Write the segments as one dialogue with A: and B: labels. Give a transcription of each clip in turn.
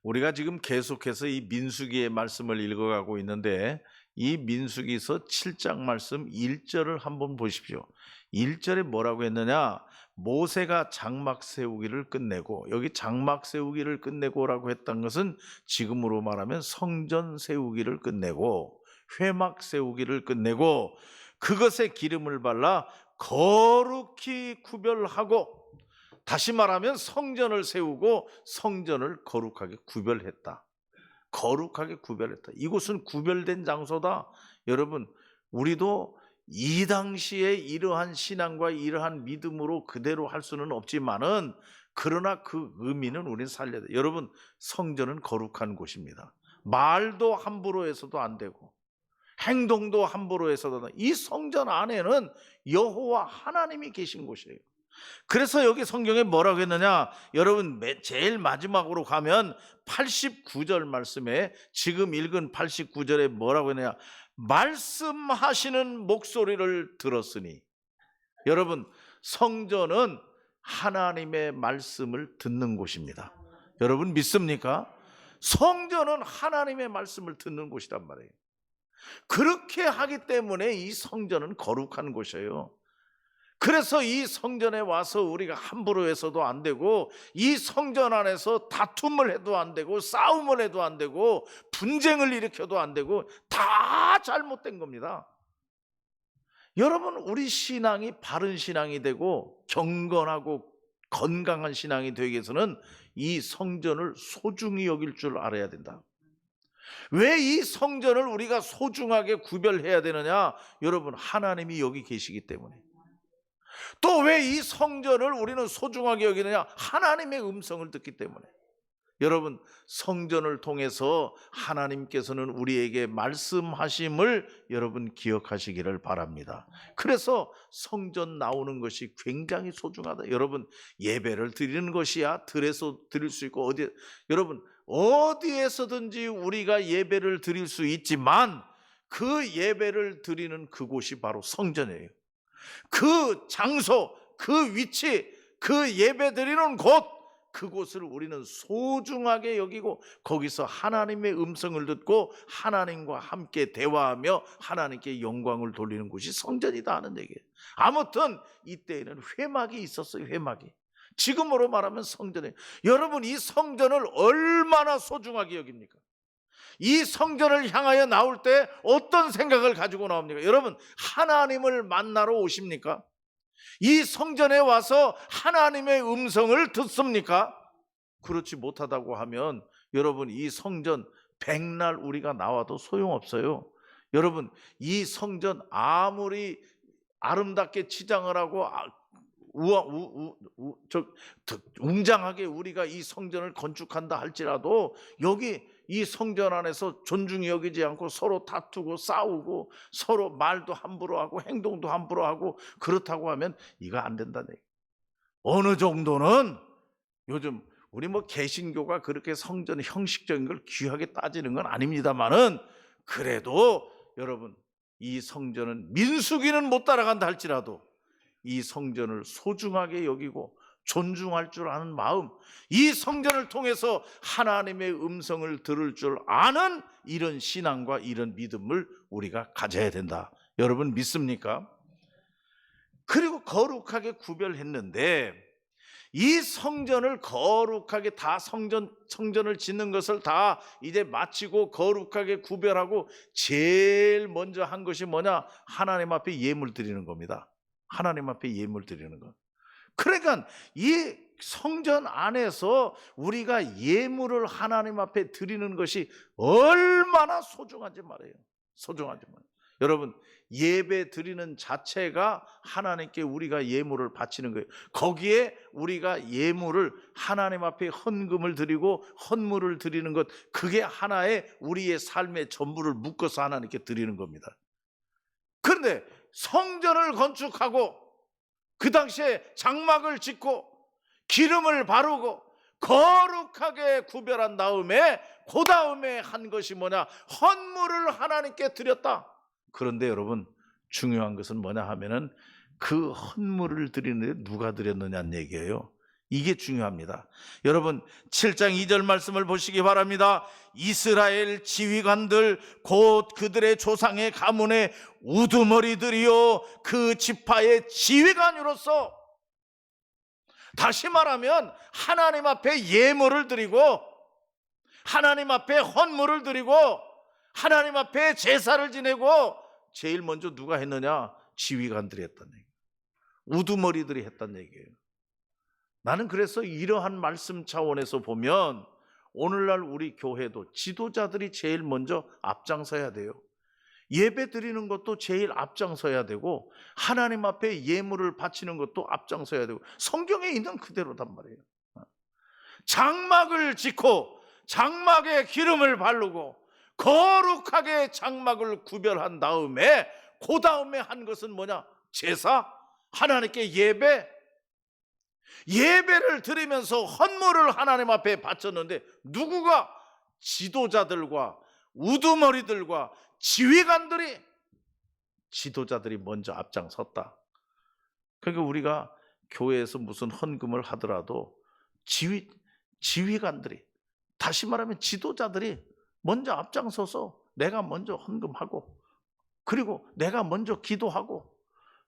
A: 우리가 지금 계속해서 이 민수기의 말씀을 읽어가고 있는데 이 민수기서 7장 말씀 1절을 한번 보십시오. 1절에 뭐라고 했느냐? 모세가 장막 세우기를 끝내고, 여기 장막 세우기를 끝내고라고 했던 것은 지금으로 말하면 성전 세우기를 끝내고 회막 세우기를 끝내고 그것에 기름을 발라 거룩히 구별하고, 다시 말하면 성전을 세우고 성전을 거룩하게 구별했다. 거룩하게 구별했다. 이곳은 구별된 장소다. 여러분, 우리도 이 당시에 이러한 신앙과 이러한 믿음으로 그대로 할 수는 없지만은, 그러나 그 의미는 우리는 살려야 돼요. 여러분, 성전은 거룩한 곳입니다. 말도 함부로 해서도 안 되고 행동도 함부로 해서도 안 되고, 이 성전 안에는 여호와 하나님이 계신 곳이에요. 그래서 여기 성경에 뭐라고 했느냐? 여러분, 제일 마지막으로 가면 89절 말씀에, 지금 읽은 89절에 뭐라고 했느냐? 말씀하시는 목소리를 들었으니. 여러분, 성전은 하나님의 말씀을 듣는 곳입니다. 여러분 믿습니까? 성전은 하나님의 말씀을 듣는 곳이란 말이에요. 그렇게 하기 때문에 이 성전은 거룩한 곳이에요. 그래서 이 성전에 와서 우리가 함부로 해서도 안 되고, 이 성전 안에서 다툼을 해도 안 되고, 싸움을 해도 안 되고, 분쟁을 일으켜도 안 되고, 다 잘못된 겁니다. 여러분, 우리 신앙이 바른 신앙이 되고 경건하고 건강한 신앙이 되기 위해서는 이 성전을 소중히 여길 줄 알아야 된다. 왜 이 성전을 우리가 소중하게 구별해야 되느냐? 여러분, 하나님이 여기 계시기 때문에. 또 왜 이 성전을 우리는 소중하게 여기느냐? 하나님의 음성을 듣기 때문에. 여러분, 성전을 통해서 하나님께서는 우리에게 말씀하심을 여러분 기억하시기를 바랍니다. 그래서 성전 나오는 것이 굉장히 소중하다. 여러분, 예배를 드리는 것이야 들에서 드릴 수 있고, 여러분 어디에서든지 우리가 예배를 드릴 수 있지만, 그 예배를 드리는 그곳이 바로 성전이에요. 그 장소, 그 위치, 그 예배 드리는 곳, 그곳을 우리는 소중하게 여기고, 거기서 하나님의 음성을 듣고 하나님과 함께 대화하며 하나님께 영광을 돌리는 곳이 성전이다 하는 얘기예요. 아무튼 이때에는 회막이 있었어요. 회막이. 지금으로 말하면 성전이에요. 여러분, 이 성전을 얼마나 소중하게 여깁니까? 이 성전을 향하여 나올 때 어떤 생각을 가지고 나옵니까? 여러분, 하나님을 만나러 오십니까? 이 성전에 와서 하나님의 음성을 듣습니까? 그렇지 못하다고 하면 여러분, 이 성전 백날 우리가 나와도 소용없어요. 여러분, 이 성전 아무리 아름답게 치장을 하고 웅장하게 우리가 이 성전을 건축한다 할지라도, 여기 이 성전 안에서 존중이 여기지 않고 서로 다투고 싸우고 서로 말도 함부로 하고 행동도 함부로 하고 그렇다고 하면 이거 안 된다네. 어느 정도는, 요즘 우리 개신교가 그렇게 성전 형식적인 걸 귀하게 따지는 건 아닙니다만은, 그래도 여러분, 이 성전은 민수기는 못 따라간다 할지라도 이 성전을 소중하게 여기고 존중할 줄 아는 마음, 이 성전을 통해서 하나님의 음성을 들을 줄 아는 이런 신앙과 이런 믿음을 우리가 가져야 된다. 여러분 믿습니까? 그리고 거룩하게 구별했는데, 이 성전을 거룩하게 다 성전을 짓는 것을 다 이제 마치고 거룩하게 구별하고 제일 먼저 한 것이 뭐냐? 하나님 앞에 예물 드리는 겁니다. 하나님 앞에 예물 드리는 것. 그러니까 이 성전 안에서 우리가 예물을 하나님 앞에 드리는 것이 얼마나 소중한지 말이에요. 소중한지 말이에요. 여러분, 예배 드리는 자체가 하나님께 우리가 예물을 바치는 거예요. 거기에 우리가 예물을 하나님 앞에 헌금을 드리고 헌물을 드리는 것, 그게 하나의 우리의 삶의 전부를 묶어서 하나님께 드리는 겁니다. 그런데 성전을 건축하고 그 당시에 장막을 짓고 기름을 바르고 거룩하게 구별한 다음에, 그 다음에 한 것이 뭐냐? 헌물을 하나님께 드렸다. 그런데 여러분, 중요한 것은 뭐냐 하면은 그 헌물을 드리는데 누가 드렸느냐는 얘기예요. 이게 중요합니다. 여러분 7장 2절 말씀을 보시기 바랍니다. 이스라엘 지휘관들 곧 그들의 조상의 가문의 우두머리들이요 그 지파의 지휘관으로서, 다시 말하면 하나님 앞에 예물을 드리고 하나님 앞에 헌물을 드리고 하나님 앞에 제사를 지내고 제일 먼저 누가 했느냐? 지휘관들이 했다는 얘기예요. 우두머리들이 했다는 얘기예요. 나는 그래서 이러한 말씀 차원에서 보면 오늘날 우리 교회도 지도자들이 제일 먼저 앞장서야 돼요. 예배 드리는 것도 제일 앞장서야 되고 하나님 앞에 예물을 바치는 것도 앞장서야 되고 성경에 있는 그대로단 말이에요. 장막을 짓고 장막에 기름을 바르고 거룩하게 장막을 구별한 다음에 그 다음에 한 것은 뭐냐? 제사, 하나님께 예배를 드리면서 헌물을 하나님 앞에 바쳤는데 누구가? 지도자들과 우두머리들과 지도자들이 먼저 앞장섰다. 그러니까 우리가 교회에서 무슨 헌금을 하더라도 지휘관들이, 다시 말하면 지도자들이 먼저 앞장서서 내가 먼저 헌금하고 그리고 내가 먼저 기도하고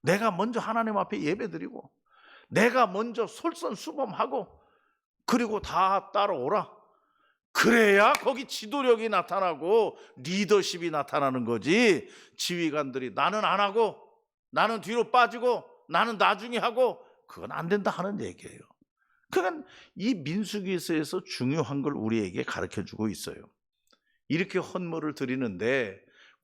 A: 내가 먼저 하나님 앞에 예배드리고 내가 먼저 솔선수범하고 그리고 다 따라오라. 그래야 거기 지도력이 나타나고 리더십이 나타나는 거지. 지휘관들이 나는 안 하고 나는 뒤로 빠지고 나는 나중에 하고 그건 안 된다 하는 얘기예요. 그러니까 이 민수기서에서 중요한 걸 우리에게 가르쳐주고 있어요. 이렇게 헌물을 드리는데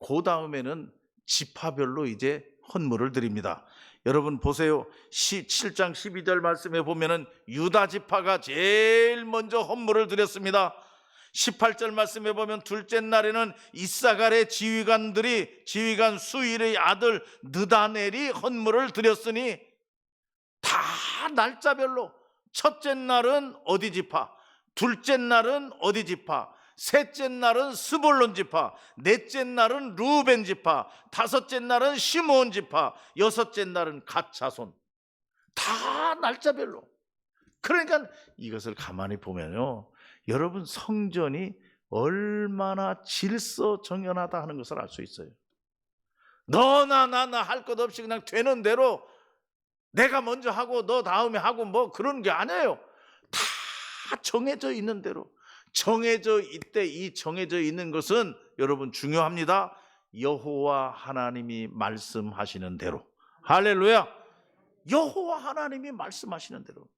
A: 그 다음에는 지파별로 이제 헌물을 드립니다. 여러분 보세요. 7장 12절 말씀에 보면은 유다 지파가 제일 먼저 헌물을 드렸습니다. 18절 말씀에 보면 둘째 날에는 이사갈의 지휘관 수일의 아들 느다넬이 헌물을 드렸으니 다 날짜별로 첫째 날은 어디 지파, 둘째 날은 어디 지파, 셋째 날은 스볼론 지파, 넷째 날은 루벤 지파, 다섯째 날은 시므온 지파, 여섯째 날은 갓 자손. 다 날짜별로. 그러니까 이것을 가만히 보면요, 여러분 성전이 얼마나 질서정연하다 하는 것을 알 수 있어요. 너나 나나 할 것 없이 그냥 되는 대로 내가 먼저 하고 너 다음에 하고 뭐 그런 게 아니에요. 다 정해져 있는 대로. 정해져 있는 것은 여러분 중요합니다. 여호와 하나님이 말씀하시는 대로. 할렐루야. 여호와 하나님이 말씀하시는 대로.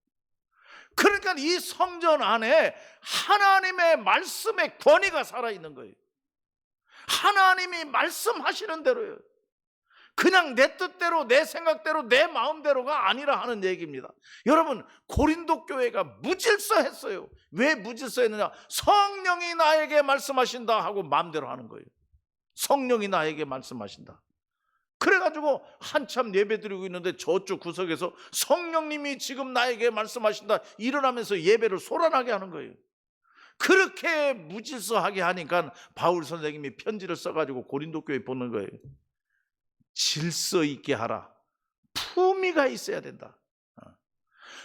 A: 그러니까 이 성전 안에 하나님의 말씀의 권위가 살아있는 거예요. 하나님이 말씀하시는 대로예요. 그냥 내 뜻대로 내 생각대로 내 마음대로가 아니라 하는 얘기입니다. 여러분 고린도 교회가 무질서했어요. 왜 무질서했느냐? 성령이 나에게 말씀하신다 하고 마음대로 하는 거예요. 성령이 나에게 말씀하신다. 그래가지고 한참 예배드리고 있는데 저쪽 구석에서 성령님이 지금 나에게 말씀하신다 일어나면서 예배를 소란하게 하는 거예요. 그렇게 무질서하게 하니까 바울 선생님이 편지를 써가지고 고린도 교회에 보낸 거예요. 질서 있게 하라. 품위가 있어야 된다.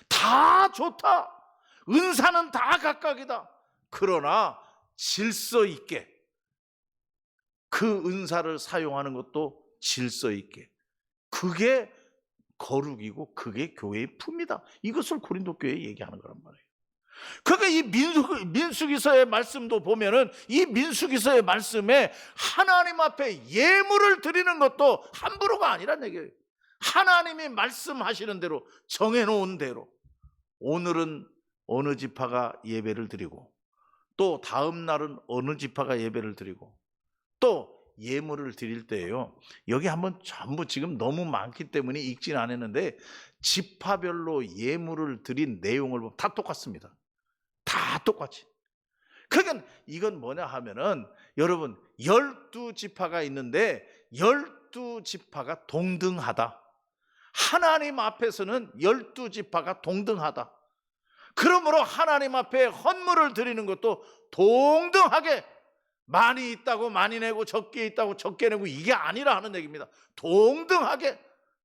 A: 다 좋다. 은사는 다 각각이다. 그러나 질서 있게 그 은사를 사용하는 것도 질서 있게. 그게 거룩이고 그게 교회의 품이다. 이것을 고린도 교회에 얘기하는 거란 말이에요. 그러니까 이 민수기서의 말씀도 보면은 이 민수기서의 말씀에 하나님 앞에 예물을 드리는 것도 함부로가 아니란 얘기예요. 하나님이 말씀하시는 대로 정해놓은 대로 오늘은 어느 지파가 예배를 드리고 또 다음 날은 어느 지파가 예배를 드리고 또 예물을 드릴 때예요. 여기 한번 전부 지금 너무 많기 때문에 읽지는 않았는데 지파별로 예물을 드린 내용을 보면 다 똑같습니다. 다 똑같이. 그러니까 이건 뭐냐 하면은 여러분 12지파가 있는데 12지파가 동등하다. 하나님 앞에서는 12지파가 동등하다. 그러므로 하나님 앞에 헌물을 드리는 것도 동등하게 많이 있다고 많이 내고 적게 있다고 적게 내고 이게 아니라 하는 얘기입니다. 동등하게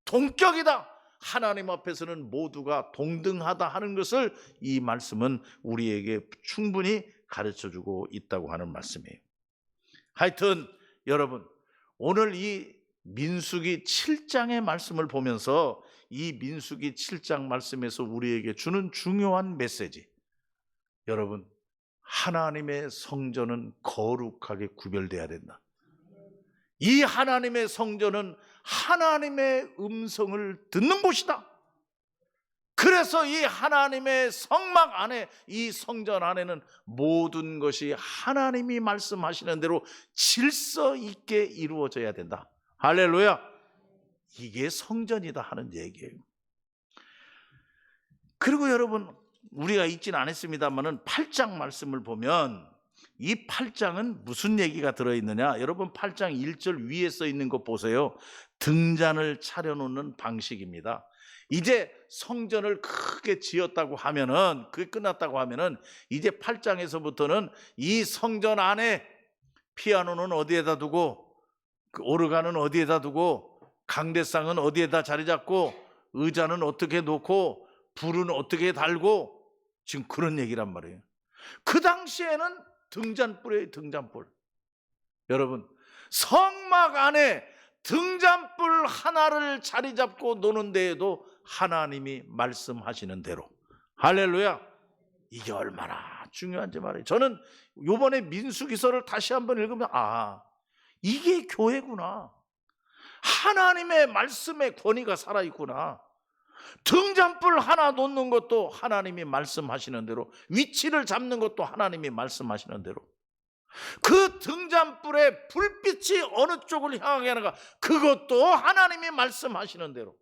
A: 동격이다. 하나님 앞에서는 모두가 동등하다 하는 것을 이 말씀은 우리에게 충분히 가르쳐주고 있다고 하는 말씀이에요. 하여튼 여러분, 오늘 이 민수기 7장의 말씀을 보면서 이 민수기 7장 말씀에서 우리에게 주는 중요한 메시지, 여러분, 하나님의 성전은 거룩하게 구별돼야 된다. 이 하나님의 성전은 하나님의 음성을 듣는 곳이다. 그래서 이 하나님의 성막 안에, 이 성전 안에는 모든 것이 하나님이 말씀하시는 대로 질서 있게 이루어져야 된다. 할렐루야. 이게 성전이다 하는 얘기예요. 그리고 여러분, 우리가 읽진 않았습니다만은 8장 말씀을 보면 이 8장은 무슨 얘기가 들어있느냐? 여러분 8장 1절 위에 써 있는 거 보세요. 등잔을 차려놓는 방식입니다. 이제 성전을 크게 지었다고 하면은, 그게 끝났다고 하면은 이제 8장에서부터는 이 성전 안에 피아노는 어디에다 두고, 그 오르간은 어디에다 두고, 강대상은 어디에다 자리 잡고, 의자는 어떻게 놓고, 불은 어떻게 달고, 지금 그런 얘기란 말이에요. 그 당시에는 등잔불이에요. 등잔불. 여러분, 성막 안에 등잔불 하나를 자리 잡고 노는 데에도 하나님이 말씀하시는 대로, 할렐루야, 이게 얼마나 중요한지 말이에요. 저는 이번에 민수기서를 다시 한번 읽으면 이게 교회구나. 하나님의 말씀의 권위가 살아있구나. 등잔불 하나 놓는 것도 하나님이 말씀하시는 대로, 위치를 잡는 것도 하나님이 말씀하시는 대로, 그 등잔불의 불빛이 어느 쪽을 향하게 하는가, 그것도 하나님이 말씀하시는 대로.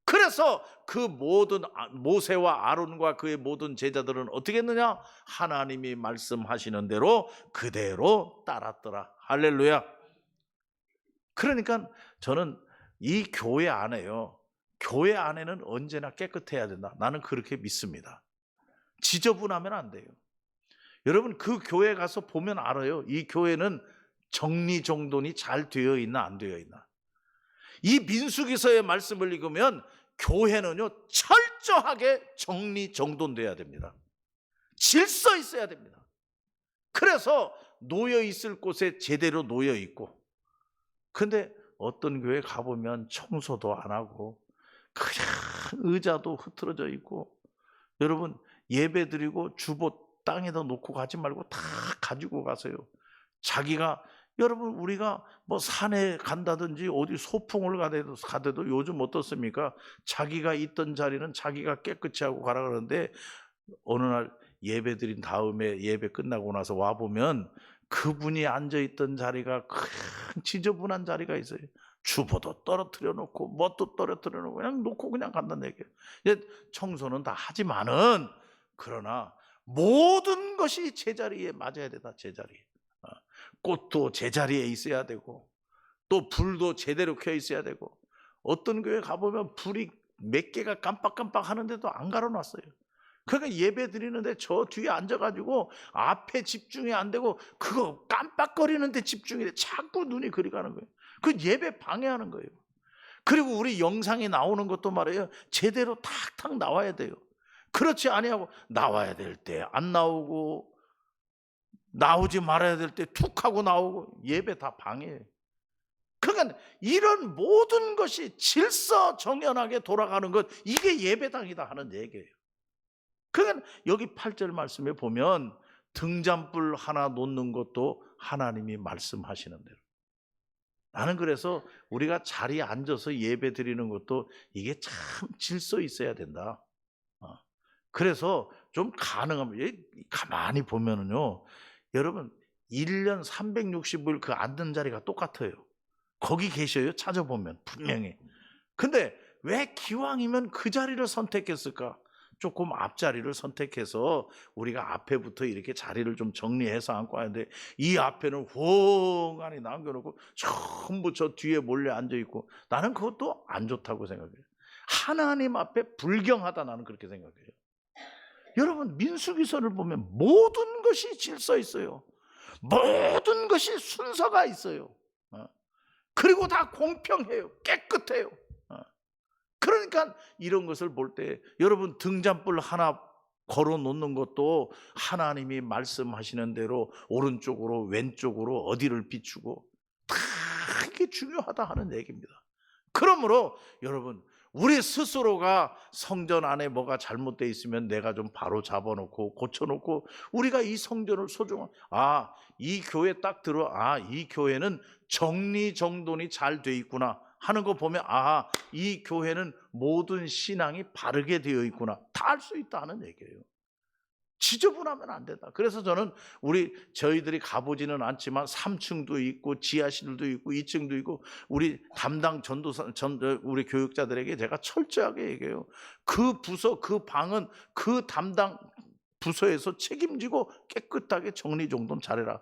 A: 그래서 그 모든 모세와 아론과 그의 모든 제자들은 어떻게 했느냐? 하나님이 말씀하시는 대로 그대로 따랐더라. 할렐루야. 그러니까 저는 이 교회 안에요, 교회 안에는 언제나 깨끗해야 된다. 나는 그렇게 믿습니다. 지저분하면 안 돼요. 여러분, 그 교회 가서 보면 알아요. 이 교회는 정리정돈이 잘 되어 있나 안 되어 있나. 이 민수기서의 말씀을 읽으면 교회는요, 철저하게 정리정돈돼야 됩니다. 질서 있어야 됩니다. 그래서 놓여 있을 곳에 제대로 놓여 있고, 근데 어떤 교회 가보면 청소도 안 하고 그냥 의자도 흐트러져 있고, 여러분 예배 드리고 주보 땅에다 놓고 가지 말고 다 가지고 가세요. 자기가, 여러분 우리가 뭐 산에 간다든지 어디 소풍을 가대도 요즘 어떻습니까? 자기가 있던 자리는 자기가 깨끗이 하고 가라 그러는데, 어느 날 예배 드린 다음에 예배 끝나고 나서 와보면 그분이 앉아있던 자리가 큰 지저분한 자리가 있어요. 주보도 떨어뜨려 놓고 뭣도 떨어뜨려 놓고 그냥 놓고 그냥 간다는 얘기예요. 청소는 다 하지만은, 그러나 모든 것이 제자리에 맞아야 된다. 제자리에. 꽃도 제자리에 있어야 되고, 또 불도 제대로 켜 있어야 되고, 어떤 교회 가보면 불이 몇 개가 깜빡깜빡 하는데도 안 갈아놨어요. 그러니까 예배 드리는데 저 뒤에 앉아가지고 앞에 집중이 안 되고 그거 깜빡거리는데 집중이 돼. 자꾸 눈이 그리 가는 거예요. 그 예배 방해하는 거예요. 그리고 우리 영상이 나오는 것도 말이에요, 제대로 탁탁 나와야 돼요. 그렇지 아니하고 나와야 될 때 안 나오고, 나오지 말아야 될 때 툭 하고 나오고, 예배 다 방해해요. 그러니까 이런 모든 것이 질서정연하게 돌아가는 것, 이게 예배당이다 하는 얘기예요. 그러니까 여기 8절 말씀에 보면 등잔불 하나 놓는 것도 하나님이 말씀하시는 대로. 나는 그래서 우리가 자리에 앉아서 예배 드리는 것도 이게 참 질서 있어야 된다. 그래서 좀 가능하면, 가만히 보면은요, 여러분 1년 365일 그 앉는 자리가 똑같아요. 거기 계셔요. 찾아보면 분명히. 근데 왜 기왕이면 그 자리를 선택했을까? 조금 앞자리를 선택해서 우리가 앞에부터 이렇게 자리를 좀 정리해서 앉고 하는데, 이 앞에는 휑하니 남겨놓고 전부 저 뒤에 몰래 앉아있고, 나는 그것도 안 좋다고 생각해요. 하나님 앞에 불경하다, 나는 그렇게 생각해요. 여러분 민수기서를 보면 모든 것이 질서 있어요. 모든 것이 순서가 있어요. 그리고 다 공평해요. 깨끗해요. 그러니까 이런 것을 볼 때 여러분 등잔불 하나 걸어 놓는 것도 하나님이 말씀하시는 대로 오른쪽으로 왼쪽으로 어디를 비추고 다 이게 중요하다 하는 얘기입니다. 그러므로 여러분 우리 스스로가 성전 안에 뭐가 잘못되어 있으면 내가 좀 바로 잡아놓고 고쳐놓고 우리가 이 성전을 이 교회 딱 이 교회는 정리정돈이 잘 돼 있구나 하는 거 보면 이 교회는 모든 신앙이 바르게 되어 있구나 다 알 수 있다 하는 얘기예요. 지저분하면 안 된다. 그래서 저는 저희들이 가보지는 않지만 3층도 있고 지하실도 있고 2층도 있고 우리 담당 우리 교육자들에게 제가 철저하게 얘기해요. 그 부서 그 방은 그 담당 부서에서 책임지고 깨끗하게 정리정돈 잘해라.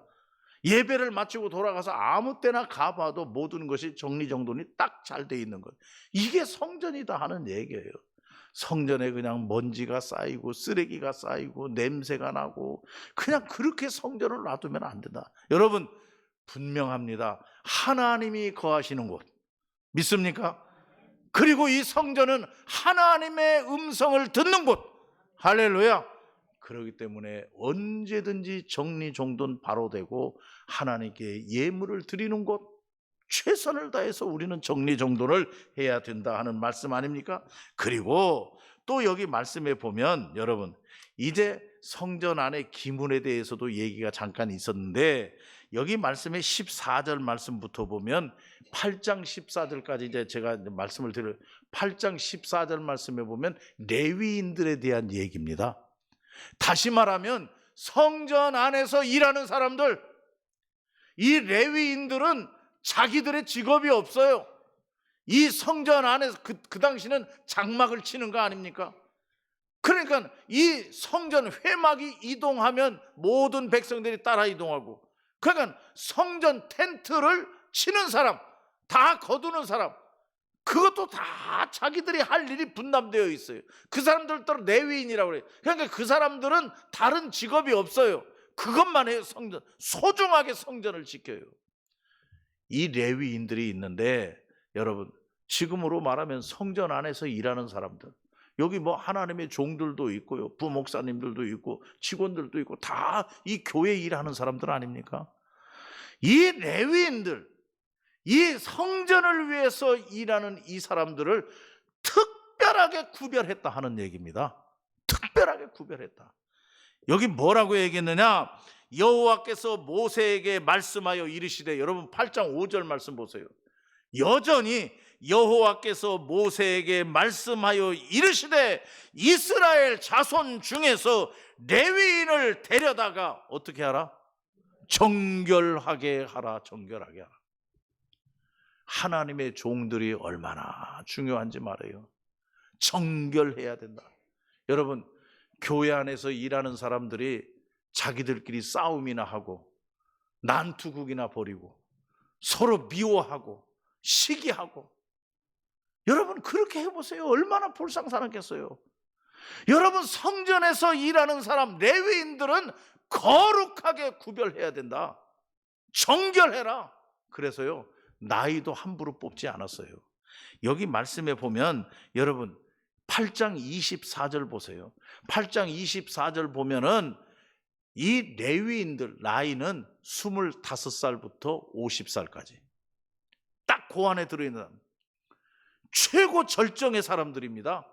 A: 예배를 마치고 돌아가서 아무 때나 가봐도 모든 것이 정리정돈이 딱 잘 돼 있는 것. 이게 성전이다 하는 얘기예요. 성전에 그냥 먼지가 쌓이고 쓰레기가 쌓이고 냄새가 나고 그냥 그렇게 성전을 놔두면 안 된다. 여러분 분명합니다. 하나님이 거하시는 곳 믿습니까? 그리고 이 성전은 하나님의 음성을 듣는 곳. 할렐루야. 그렇기 때문에 언제든지 정리정돈 바로 되고 하나님께 예물을 드리는 곳, 최선을 다해서 우리는 정리정돈을 해야 된다 하는 말씀 아닙니까? 그리고 또 여기 말씀에 보면 여러분 이제 성전 안의 기문에 대해서도 얘기가 잠깐 있었는데 여기 말씀에 14절 말씀부터 보면 8장 14절까지 이제 제가 말씀을 드려요. 8장 14절 말씀에 보면 레위인들에 대한 얘기입니다. 다시 말하면 성전 안에서 일하는 사람들, 이 레위인들은 자기들의 직업이 없어요. 이 성전 안에서 그 당시는 장막을 치는 거 아닙니까? 그러니까 이 성전 회막이 이동하면 모든 백성들이 따라 이동하고, 그러니까 성전 텐트를 치는 사람, 다 거두는 사람, 그것도 다 자기들이 할 일이 분담되어 있어요. 그 사람들도 레위인이라고 그래요. 그러니까 그 사람들은 다른 직업이 없어요. 그것만 해요. 성전, 소중하게 성전을 지켜요. 이 레위인들이 있는데 여러분 지금으로 말하면 성전 안에서 일하는 사람들, 여기 뭐 하나님의 종들도 있고요, 부목사님들도 있고 직원들도 있고 다 이 교회 일하는 사람들 아닙니까? 이 레위인들, 이 성전을 위해서 일하는 이 사람들을 특별하게 구별했다 하는 얘기입니다. 특별하게 구별했다. 여기 뭐라고 얘기했느냐? 여호와께서 모세에게 말씀하여 이르시되, 여러분 8장 5절 말씀 보세요. 여전히 여호와께서 모세에게 말씀하여 이르시되 이스라엘 자손 중에서 레위인을 데려다가 어떻게 하라? 정결하게 하라. 정결하게 하라. 하나님의 종들이 얼마나 중요한지 말해요. 정결해야 된다. 여러분 교회 안에서 일하는 사람들이 자기들끼리 싸움이나 하고 난투극이나 벌이고 서로 미워하고 시기하고, 여러분 그렇게 해보세요. 얼마나 불쌍사랑겠어요. 여러분 성전에서 일하는 사람 레위인들은 거룩하게 구별해야 된다. 정결해라. 그래서요 나이도 함부로 뽑지 않았어요. 여기 말씀에 보면 여러분 8장 24절 보세요. 8장 24절 보면은 이 레위인들 나이는 25살부터 50살까지 딱 그 안에 들어있는 사람, 최고 절정의 사람들입니다.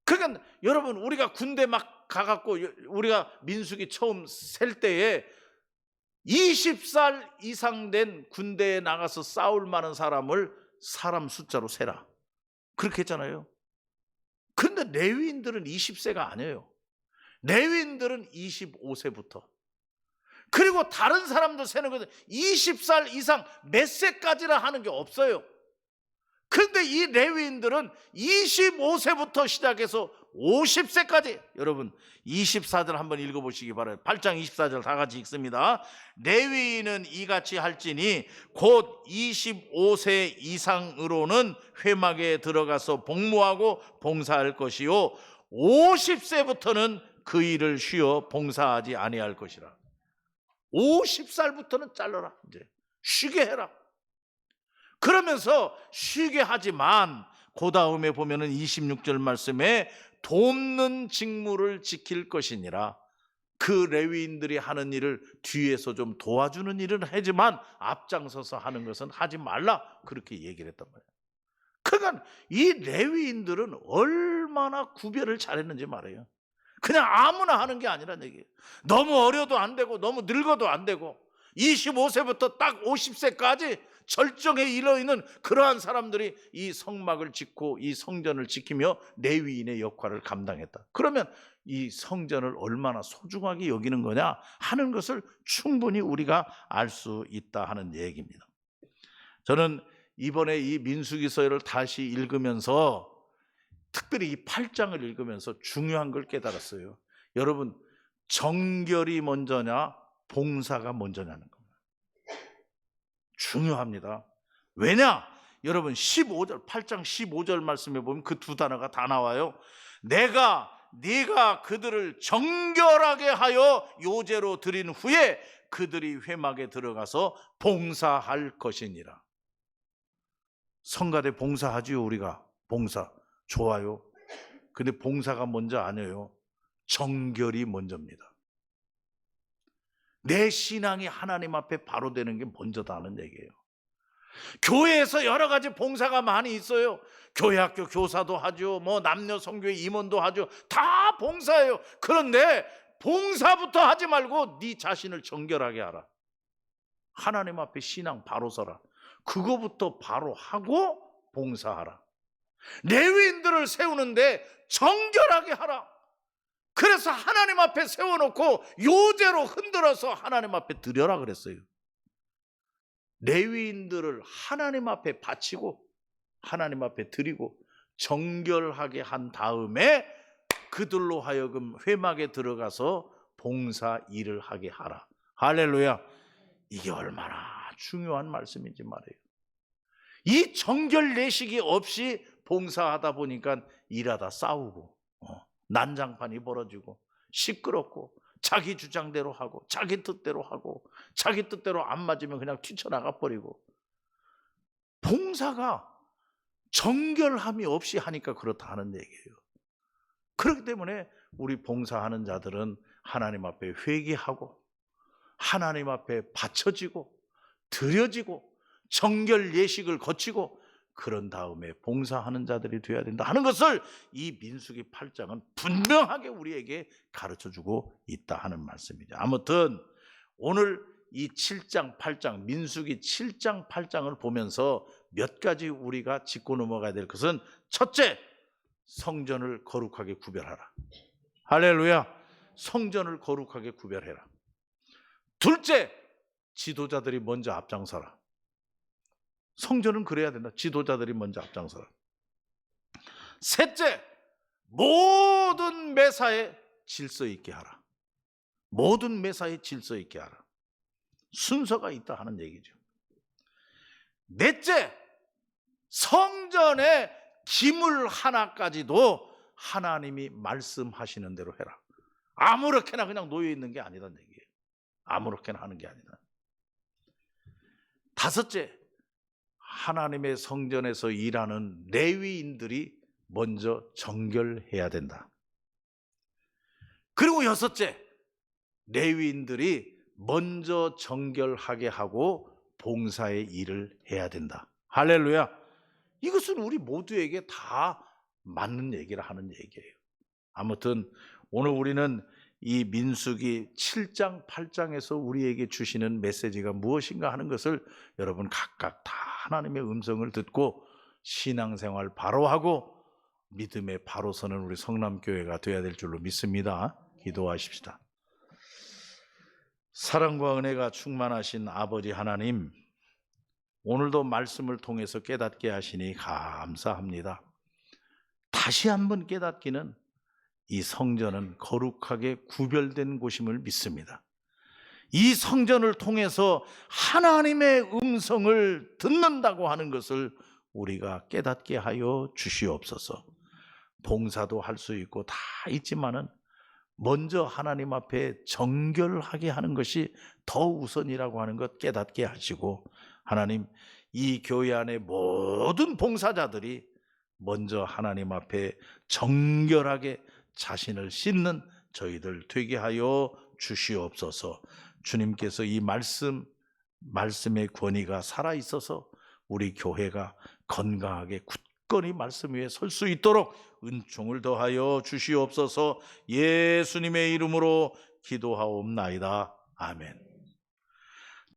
A: 그러니까 여러분 우리가 군대 막 가갖고 우리가 민수기 처음 셀 때에 20살 이상 된 군대에 나가서 싸울 만한 사람 숫자로 세라 그렇게 했잖아요. 그런데 레위인들은 20세가 아니에요. 레위인들은 25세부터, 그리고 다른 사람들 세는 것은 20살 이상 몇 세까지라 하는 게 없어요. 그런데 이 레위인들은 25세부터 시작해서 50세까지, 여러분 24절 한번 읽어보시기 바라요. 8장 24절 다 같이 읽습니다. 레위인은 이같이 할지니 곧 25세 이상으로는 회막에 들어가서 복무하고 봉사할 것이요 50세부터는 그 일을 쉬어 봉사하지 아니할 것이라. 50살부터는 잘라라. 이제 쉬게 해라. 그러면서 쉬게 하지만 그 다음에 보면은 26절 말씀에 돕는 직무를 지킬 것이니라. 그 레위인들이 하는 일을 뒤에서 좀 도와주는 일은 하지만 앞장서서 하는 것은 하지 말라, 그렇게 얘기를 했단 말이에요. 그러니까 이 레위인들은 얼마나 구별을 잘했는지 말이에요. 그냥 아무나 하는 게 아니란 얘기예요. 너무 어려도 안 되고 너무 늙어도 안 되고 25세부터 딱 50세까지 절정에 이르러 있는 그러한 사람들이 이 성막을 짓고 이 성전을 지키며 레위인의 역할을 감당했다. 그러면 이 성전을 얼마나 소중하게 여기는 거냐 하는 것을 충분히 우리가 알 수 있다 하는 얘기입니다. 저는 이번에 이 민수기서를 다시 읽으면서 특별히 이 8장을 읽으면서 중요한 걸 깨달았어요. 여러분, 정결이 먼저냐 봉사가 먼저냐는 겁니다. 중요합니다. 왜냐? 여러분 15절 8장 15절 말씀에 보면 그 두 단어가 다 나와요. 네가 그들을 정결하게 하여 요제로 드린 후에 그들이 회막에 들어가서 봉사할 것이니라. 성가대 봉사하지요. 우리가 봉사 좋아요. 근데 봉사가 먼저 아니에요. 정결이 먼저입니다. 내 신앙이 하나님 앞에 바로 되는 게 먼저다는 얘기예요. 교회에서 여러 가지 봉사가 많이 있어요. 교회 학교 교사도 하죠. 뭐 남녀 성교회 임원도 하죠. 다 봉사예요. 그런데 봉사부터 하지 말고 네 자신을 정결하게 하라. 하나님 앞에 신앙 바로 서라. 그거부터 바로 하고 봉사하라. 레위인들을 세우는데 정결하게 하라. 그래서 하나님 앞에 세워놓고 요제로 흔들어서 하나님 앞에 드려라 그랬어요. 레위인들을 하나님 앞에 바치고 하나님 앞에 드리고 정결하게 한 다음에 그들로 하여금 회막에 들어가서 봉사 일을 하게 하라. 할렐루야. 이게 얼마나 중요한 말씀인지 말이에요. 이 정결 내식이 없이 봉사하다 보니까 일하다 싸우고 난장판이 벌어지고 시끄럽고 자기 주장대로 하고 자기 뜻대로 하고 자기 뜻대로 안 맞으면 그냥 뛰쳐나가 버리고, 봉사가 정결함이 없이 하니까 그렇다는 얘기예요. 그렇기 때문에 우리 봉사하는 자들은 하나님 앞에 회개하고 하나님 앞에 바쳐지고 드려지고 정결 예식을 거치고 그런 다음에 봉사하는 자들이 되어야 된다 하는 것을 이 민수기 8장은 분명하게 우리에게 가르쳐주고 있다 하는 말씀이죠. 아무튼 오늘 이 7장 8장 민수기 7장 8장을 보면서 몇 가지 우리가 짚고 넘어가야 될 것은, 첫째, 성전을 거룩하게 구별하라. 할렐루야. 성전을 거룩하게 구별해라. 둘째, 지도자들이 먼저 앞장서라. 성전은 그래야 된다. 지도자들이 먼저 앞장서라. 셋째, 모든 매사에 질서 있게 하라. 모든 매사에 질서 있게 하라. 순서가 있다 하는 얘기죠. 넷째, 성전의 기물 하나까지도 하나님이 말씀하시는 대로 해라. 아무렇게나 그냥 놓여 있는 게 아니란 얘기예요. 아무렇게나 하는 게 아니다. 다섯째, 하나님의 성전에서 일하는 레위인들이 먼저 정결해야 된다. 그리고 여섯째, 레위인들이 먼저 정결하게 하고 봉사의 일을 해야 된다. 할렐루야. 이것은 우리 모두에게 다 맞는 얘기를 하는 얘기예요. 아무튼 오늘 우리는 이 민수기 7장 8장에서 우리에게 주시는 메시지가 무엇인가 하는 것을 여러분 각각 다 하나님의 음성을 듣고 신앙생활 바로 하고 믿음에 바로 서는 우리 성남교회가 되어야 될 줄로 믿습니다. 기도하십시다. 사랑과 은혜가 충만하신 아버지 하나님, 오늘도 말씀을 통해서 깨닫게 하시니 감사합니다. 다시 한번 깨닫기는 이 성전은 거룩하게 구별된 곳임을 믿습니다. 이 성전을 통해서 하나님의 음성을 듣는다고 하는 것을 우리가 깨닫게 하여 주시옵소서. 봉사도 할 수 있고 다 있지만은 먼저 하나님 앞에 정결하게 하는 것이 더 우선이라고 하는 것 깨닫게 하시고, 하나님 이 교회 안에 모든 봉사자들이 먼저 하나님 앞에 정결하게 자신을 씻는 저희들 되게 하여 주시옵소서. 주님께서 이 말씀의 권위가 살아 있어서 우리 교회가 건강하게 굳건히 말씀 위에 설 수 있도록 은총을 더하여 주시옵소서. 예수님의 이름으로 기도하옵나이다. 아멘.